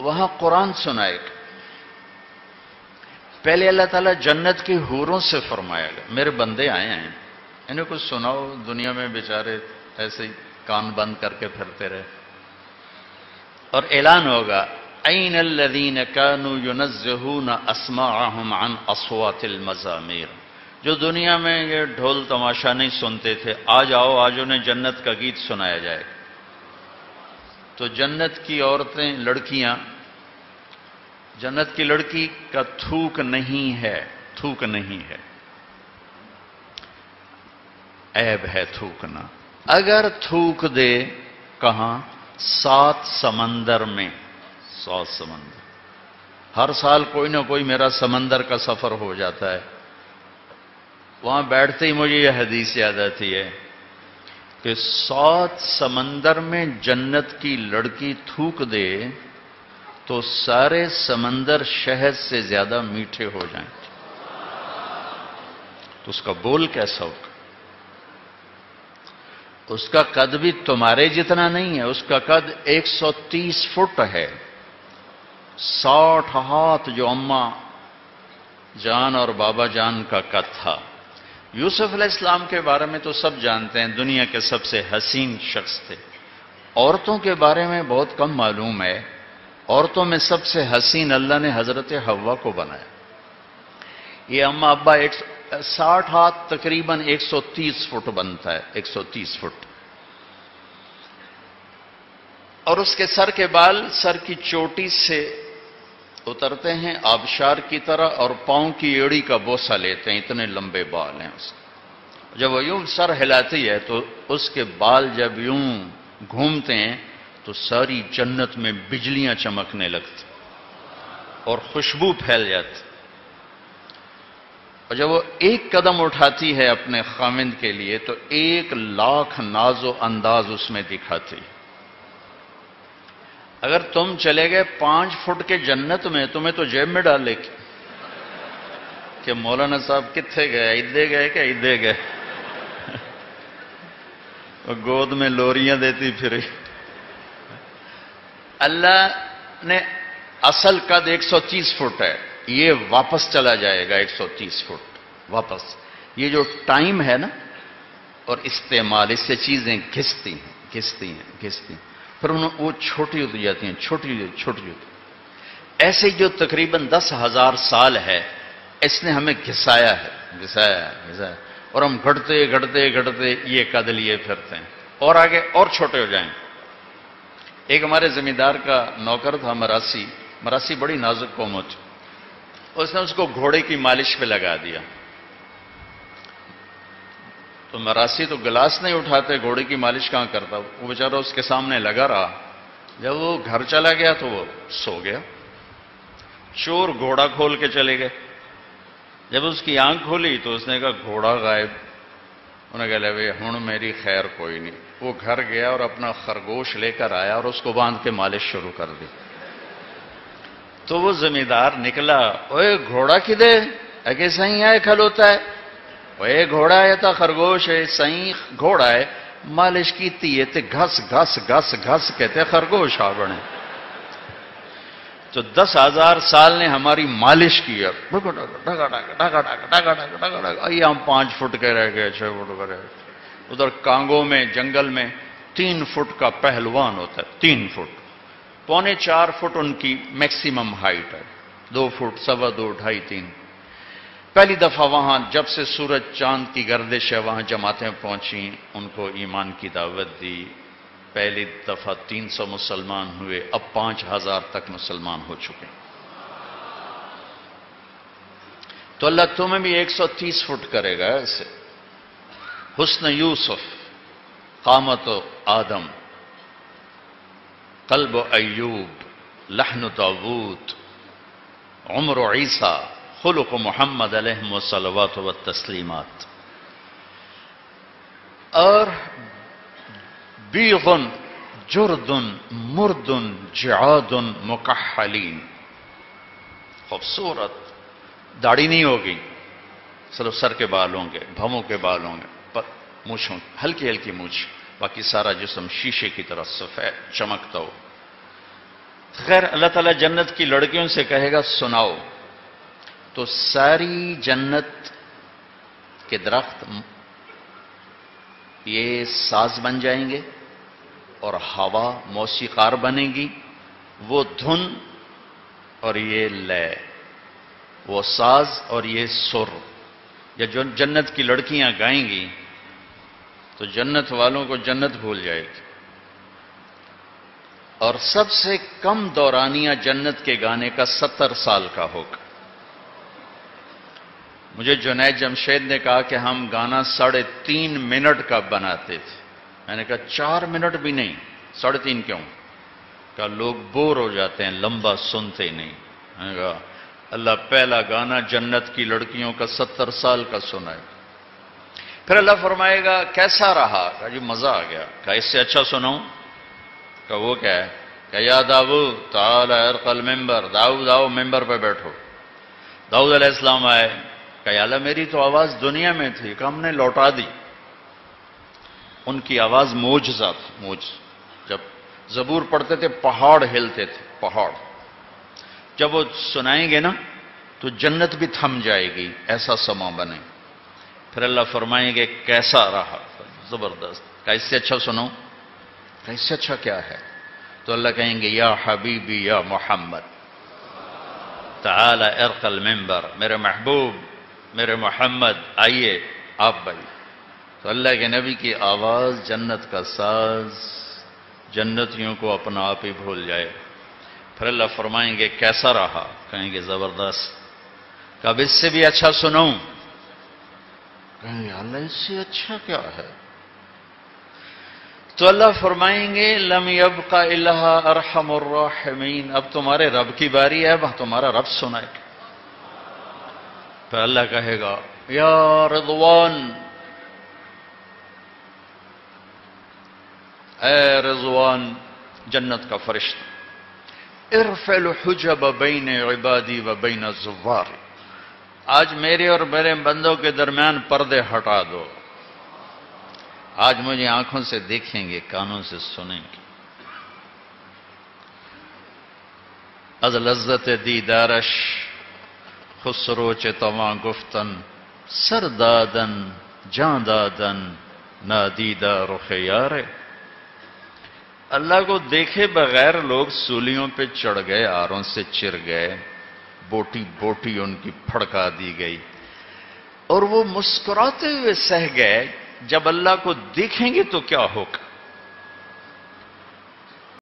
وہاں قرآن سنائے گا۔ پہلے اللہ تعالیٰ جنت کی حوروں سے فرمائے گا میرے بندے آئے ہیں، انہیں کچھ سناؤ، دنیا میں بیچارے ایسے ہی کان بند کر کے پھرتے رہے۔ اور اعلان ہوگا این الذین کانوا ینزہون اسماعہم عن اصوات المزامیر، جو دنیا میں یہ ڈھول تماشا نہیں سنتے تھے، آج آؤ، آج انہیں جنت کا گیت سنایا جائے گا۔ تو جنت کی عورتیں، لڑکیاں، جنت کی لڑکی کا تھوک نہیں ہے، تھوک نہیں ہے، عیب ہے تھوکنا۔ اگر تھوک دے کہاں؟ 7 سمندر میں، 7 سمندر۔ ہر سال کوئی نہ کوئی میرا سمندر کا سفر ہو جاتا ہے، وہاں بیٹھتے ہی مجھے یہ حدیث یاد آتی ہے کہ 7 سمندر میں جنت کی لڑکی تھوک دے تو سارے سمندر شہد سے زیادہ میٹھے ہو جائیں۔ تو اس کا بول کیسا ہوگا؟ اس کا قد بھی تمہارے جتنا نہیں ہے، اس کا قد 130 فٹ ہے، 60 ہاتھ جو اماں جان اور بابا جان کا قد تھا۔ یوسف علیہ السلام کے بارے میں تو سب جانتے ہیں، دنیا کے سب سے حسین شخص تھے۔ عورتوں کے بارے میں بہت کم معلوم ہے، عورتوں میں سب سے حسین اللہ نے حضرت حوا کو بنایا۔ یہ اماں ابا 60 ہاتھ تقریباً 130 فٹ بنتا ہے، 130 فٹ۔ اور اس کے سر کے بال سر کی چوٹی سے اترتے ہیں آبشار کی طرح، اور پاؤں کی ایڑی کا بوسہ لیتے ہیں، اتنے لمبے بال ہیں اس کے۔ جب وہ یوں سر ہلاتی ہے تو اس کے بال جب یوں گھومتے ہیں تو ساری جنت میں بجلیاں چمکنے لگتی اور خوشبو پھیل جاتی۔ اور جب وہ ایک قدم اٹھاتی ہے اپنے خاوند کے لیے تو 1,00,000 ناز و انداز اس میں دکھاتی۔ اگر تم چلے گئے 5 فٹ کے جنت میں، تمہیں تو جیب میں ڈال لے کہ مولانا صاحب کتنے گئے، ادھے گئے کہ ادھے گئے، گود میں لوریاں دیتی پھر۔ اللہ نے اصل قد 130 فٹ ہے، یہ واپس چلا جائے گا 130 فٹ واپس۔ یہ جو ٹائم ہے نا اور استعمال، اس سے چیزیں گھستی ہیں، پھر وہ چھوٹی ہوتی جاتی ہیں، چھوٹی ہوتی۔ ایسے جو تقریباً 10,000 سال ہے، اس نے ہمیں گھسایا ہے، اور ہم گھٹتے یہ قد لیے پھرتے ہیں، اور آگے اور چھوٹے ہو جائیں۔ ایک ہمارے زمیندار کا نوکر تھا، مراسی بڑی نازک قوم ہوتی، اس نے اس کو گھوڑے کی مالش پہ لگا دیا۔ تو مراسی تو گلاس نہیں اٹھاتے، گھوڑے کی مالش کہاں کرتا، وہ بیچارہ اس کے سامنے لگا رہا۔ جب وہ گھر چلا گیا تو وہ سو گیا۔ چور گھوڑا کھول کے چلے گئے، جب اس کی آنکھ کھولی تو اس نے کہا گھوڑا غائب۔ انہوں نے کہا لے ہن میری خیر کوئی نہیں۔ وہ گھر گیا اور اپنا خرگوش لے کر آیا اور اس کو باندھ کے مالش شروع کر دی۔ تو وہ زمیندار نکلا، اوے گھوڑا کدے اگے صحیح آئے کھل ہوتا ہے، اوے گھوڑا ہے تا خرگوش ہے، صحیح گھوڑا ہے، مالش کیتی ہے تے گھس کہتے خرگوش آ بنے۔ تو 10,000 سال نے ہماری مالش کی ہے، ہم 5 فٹ کے رہ گئے، 6 فٹ کے رہ گئے۔ ادھر کانگو میں جنگل میں 3 فٹ کا پہلوان ہوتا ہے، 3 فٹ، 3.25 فٹ ان کی میکسیمم ہائٹ ہے، 2 فٹ، 2.25، 2.5، 3۔ پہلی دفعہ وہاں جب سے سورج چاند کی گردش ہے وہاں جماعتیں پہنچیں، ان کو ایمان کی دعوت دی۔ پہلی دفعہ 300 مسلمان ہوئے، اب 5,000 تک مسلمان ہو چکے۔ تو اللہ تمہیں بھی 130 فٹ کرے گا ایسے۔ حسن یوسف، قامت آدم، قلب ایوب، لحن داود، عمر عیسیٰ، خلق محمد علیہ الصلوات والتسلیمات۔ اور بیغ جرد مرد جعاد مکحلین، خوبصورت، داڑھی نہیں ہوگی، صرف سر کے بال ہوں گے، بھووں کے بال ہوں گے، پر مونچھوں ہلکی ہلکی مونچھ، باقی سارا جسم شیشے کی طرح سفید چمکتا ہو۔ خیر اللہ تعالیٰ جنت کی لڑکیوں سے کہے گا سناؤ، تو ساری جنت کے درخت یہ ساز بن جائیں گے اور ہوا موسیقار بنے گی، وہ دھن اور یہ لے، وہ ساز اور یہ سر، یا جو جنت کی لڑکیاں گائیں گی تو جنت والوں کو جنت بھول جائے گی۔ اور سب سے کم دورانیہ جنت کے گانے کا 70 سال کا ہوگا۔ مجھے جنید جمشید نے کہا کہ ہم گانا 3.5 منٹ کا بناتے تھے، میں نے کہا 4 منٹ بھی نہیں، 3.5 کیوں؟ کہ لوگ بور ہو جاتے ہیں، لمبا سنتے ہی نہیں۔ میں نے کہا اللہ پہلا گانا جنت کی لڑکیوں کا 70 سال کا سنائے، پھر اللہ فرمائے گا کیسا رہا؟ کہا جی مزہ آ گیا۔ کہا اس سے اچھا سناؤں؟ کہ وہ کیا ہے؟ کہ یا داؤد تعال ارقى المنبر، داؤد آؤ ممبر پہ بیٹھو۔ داؤد علیہ السلام آئے، کہ یا اللہ میری تو آواز دنیا میں تھی، کہ ہم نے لوٹا دی۔ ان کی آواز معجزہ تھی، معجزہ۔ جب زبور پڑھتے تھے پہاڑ ہلتے تھے، پہاڑ۔ جب وہ سنائیں گے نا تو جنت بھی تھم جائے گی، ایسا سما بنے۔ پھر اللہ فرمائیں گے کیسا رہا؟ زبردست۔ کہ اس سے اچھا سنو؟ کہ اس سے اچھا کیا ہے؟ تو اللہ کہیں گے یا حبیبی یا محمد تعال ارقى المنبر، میرے محبوب میرے محمد آئیے آپ بھائی۔ تو اللہ کے نبی کی آواز جنت کا ساز جنتیوں کو اپنا آپ ہی بھول جائے۔ پھر اللہ فرمائیں گے کیسا رہا؟ کہیں گے زبردست۔ کب اس سے بھی اچھا سنوں؟ کہیں گے اللہ اس سے اچھا کیا ہے؟ تو اللہ فرمائیں گے لم یبق الا ارحم الراحمین، اب تمہارے رب کی باری ہے، اب تمہارا رب سنائے۔ پھر اللہ کہے گا یا رضوان، اے رضوان جنت کا فرشتہ، ارفع الحجب بین عبادی و بین الزوار، آج میرے اور میرے بندوں کے درمیان پردے ہٹا دو، آج مجھے آنکھوں سے دیکھیں گے، کانوں سے سنیں گے۔ از لذت دیدارش خسرو چه تواں گفتن، سر دادن جان دادن نادیدہ رخ یار۔ اللہ کو دیکھے بغیر لوگ سولیوں پہ چڑھ گئے، آروں سے چر گئے، بوٹی بوٹی ان کی پھڑکا دی گئی، اور وہ مسکراتے ہوئے سہ گئے۔ جب اللہ کو دیکھیں گے تو کیا ہوگا؟